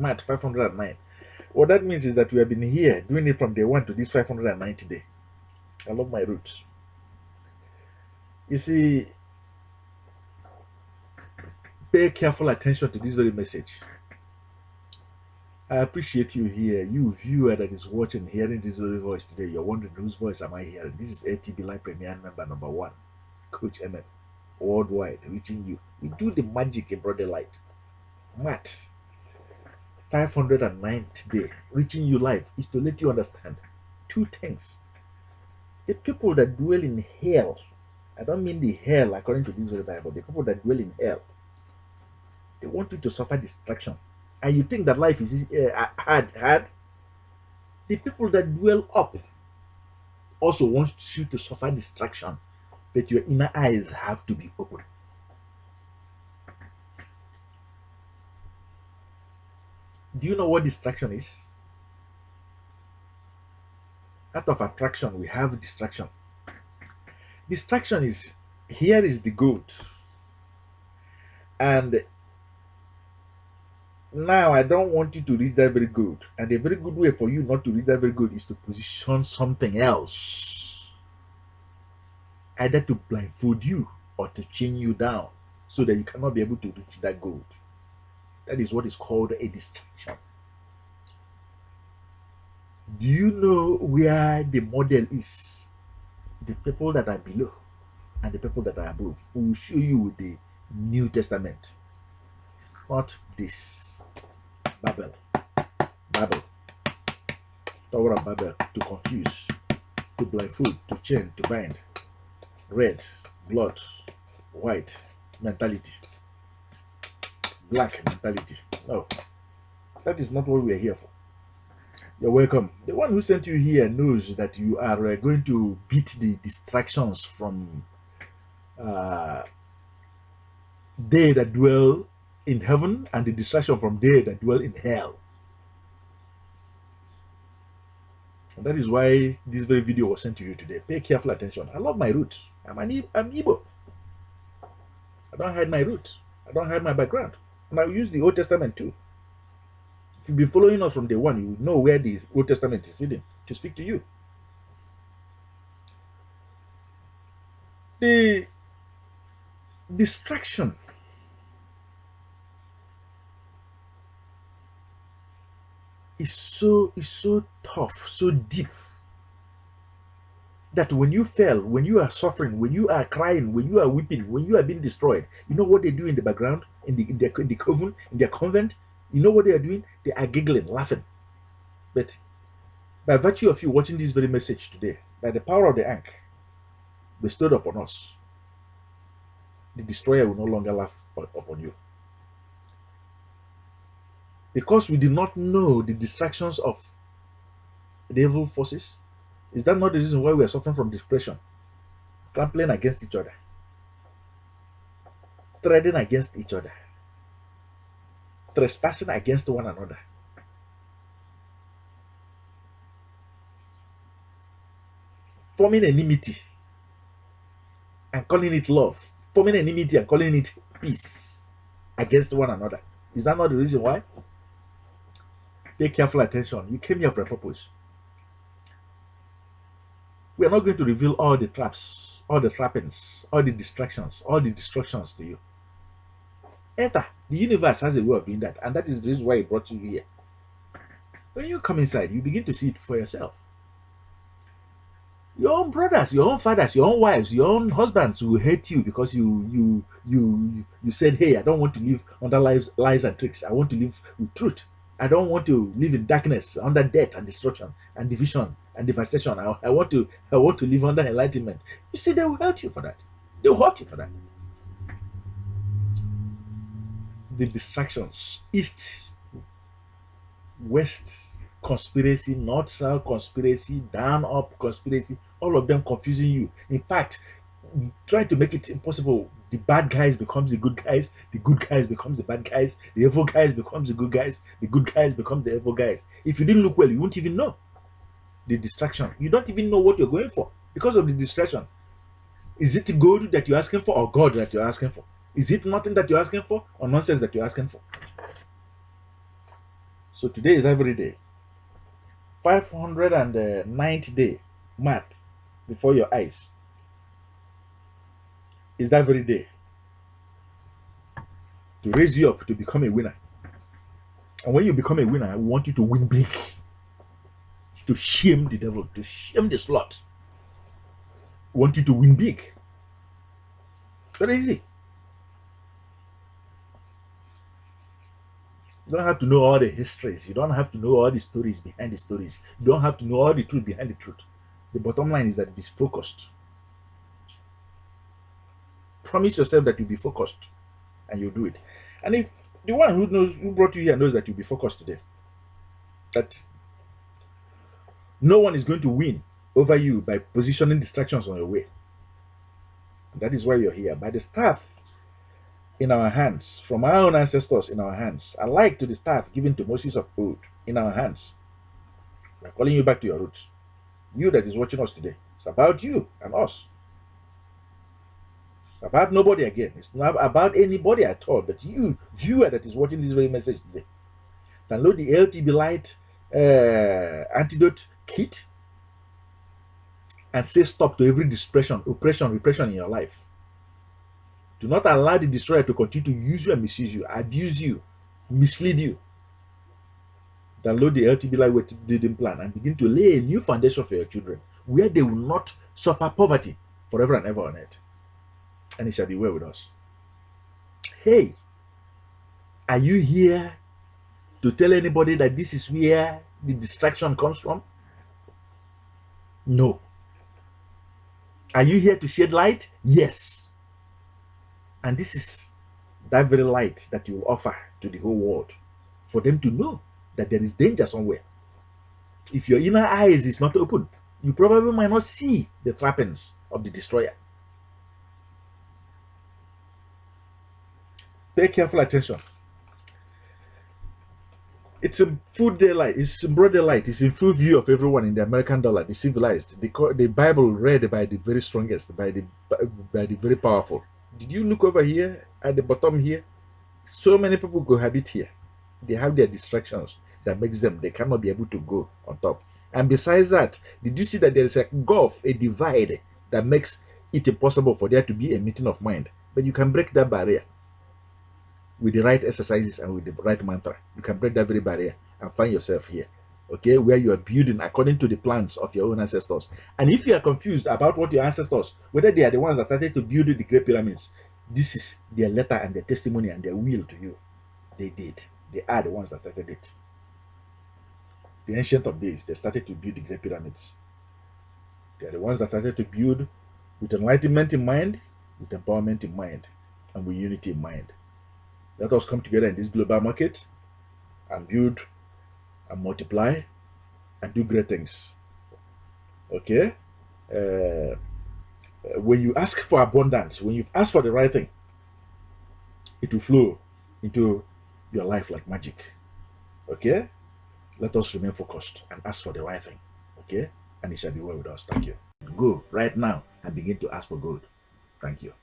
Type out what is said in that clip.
Maat 509. What that means is that we have been here doing it from day one to this 590 day. I love my roots. You see, pay careful attention to this very message. I appreciate you here, you viewer that is watching, hearing this very voice today. You're wondering whose voice am I hearing? This is LTBLIGHT Premier member number 1, COACHEMEN, worldwide, reaching you. We do the magic in broader light. Maat 590 day, reaching you live, is to let you understand 2 things. The people that dwell in hell, I don't mean the hell according to this very Bible, the people that dwell in hell, they want you to suffer distraction. And you think that life is hard. The people that dwell up also want you to suffer distraction, but your inner eyes have to be open. Do you know what distraction is? Out of attraction, we have distraction. Distraction is, here is the goat. And now I don't want you to reach that very good. And the very good way for you not to reach that very good is to position something else. Either to blindfold you or to chain you down so that you cannot be able to reach that goal. That is what is called a distraction. Do you know where the model is? The people that are below and the people that are above. We will show you with the New Testament. Not this. Babel. Tower of Babel. To confuse. To blindfold. To chain. To bind. Red. Blood. White. Mentality. Black mentality. No. That is not what we are here for. You're welcome. The one who sent you here knows that you are going to beat the distractions from they that dwell in heaven and the distraction from they that dwell in hell. And that is why this very video was sent to you today. Pay careful attention. I love my roots. I'm Igbo. I don't hide my roots. I don't hide my background. And I use the Old Testament too. If you've been following us from day one, you know where the Old Testament is hidden to speak to you. The distraction is so tough, so deep, that when you fail, when you are suffering, when you are crying, when you are weeping, when you are being destroyed, you know what they do in the background, in the coven, in their convent? You know what they are doing? They are giggling, laughing. But by virtue of you watching this very message today, by the power of the Ankh bestowed upon us, the destroyer will no longer laugh upon you. Because we did not know the distractions of the evil forces. Is that not the reason why we are suffering from depression? Trampling against each other. Threading against each other. Trespassing against one another. Forming enmity and calling it love. Forming enmity and calling it peace against one another. Is that not the reason why? Pay careful attention. You came here for a purpose. We are not going to reveal all the traps, all the trappings, all the distractions, all the destructions to you. Enter. The universe has a way of doing that, and that is the reason why it brought you here. When you come inside, you begin to see it for yourself. Your own brothers, your own fathers, your own wives, your own husbands will hate you because you said, hey, I don't want to live under lies and tricks. I want to live with truth. I don't want to live in darkness, under death and destruction and division and devastation. I want to live under enlightenment. You see, they will hurt you for that. They will hurt you for that. The distractions, east, west conspiracy, north, south conspiracy, down, up conspiracy, all of them confusing you. In fact, trying to make it impossible. The bad guys becomes the good guys becomes the bad guys, the evil guys becomes the good guys become the evil guys. If you didn't look well, you won't even know the distraction. You don't even know what you're going for because of the distraction. Is it gold that you're asking for or God that you're asking for? Is it nothing that you're asking for or nonsense that you're asking for? So today is every day. 509th day, Maat, before your eyes, is that very day to raise you up to become a winner. And when you become a winner, I want you to win big, to shame the devil, to shame the slut. I want you to win big. Very easy. You don't have to know all the histories. You don't have to know all the stories behind the stories. You don't have to know all the truth behind the truth. The bottom line is that be focused. Promise yourself that you'll be focused and you'll do it. And if the one who brought you here knows that you'll be focused today, that no one is going to win over you by positioning distractions on your way. That is why you're here. By the staff in our hands, from our own ancestors in our hands, alike to the staff given to Moses of old in our hands, we're calling you back to your roots. You that is watching us today, it's about you and us. It's about nobody again. It's not about anybody at all, but you, viewer that is watching this very message today. Download the LTBLIGHT antidote kit and say stop to every oppression, repression in your life. Do not allow the destroyer to continue to use you and misuse you, abuse you, mislead you. Download the LTBLIGHT building plan and begin to lay a new foundation for your children where they will not suffer poverty forever and ever on earth. And it shall be well with us. Hey, are you here to tell anybody that this is where the distraction comes from? No. Are you here to shed light? Yes. And this is that very light that you will offer to the whole world for them to know that there is danger somewhere. If your inner eyes is not open, you probably might not see the trappings of the destroyer. Pay careful attention. It's in full daylight, it's in broad daylight, it's in full view of everyone in the American dollar, the civilized, the Bible read by the very strongest, by the very powerful. Did you look over here at the bottom here? So many people cohabit here. They have their distractions that makes them, they cannot be able to go on top. And besides that, did you see that there is a gulf, a divide that makes it impossible for there to be a meeting of mind? But you can break that barrier with the right exercises and with the right mantra. You can break that very barrier and find yourself here, okay, where you are building according to the plans of your own ancestors. And if you are confused about what your ancestors, whether they are the ones that started to build the Great Pyramids, this is their letter and their testimony and their will to you. They did. They are the ones that started it. The ancient of days, they started to build the Great Pyramids. They are the ones that started to build with enlightenment in mind, with empowerment in mind, and with unity in mind. Let us come together in this global market and build and multiply and do great things. Okay? When you ask for abundance, when you've asked for the right thing, it will flow into your life like magic. Okay? Let us remain focused and ask for the right thing. Okay? And it shall be well with us. Thank you. Go right now and begin to ask for good. Thank you.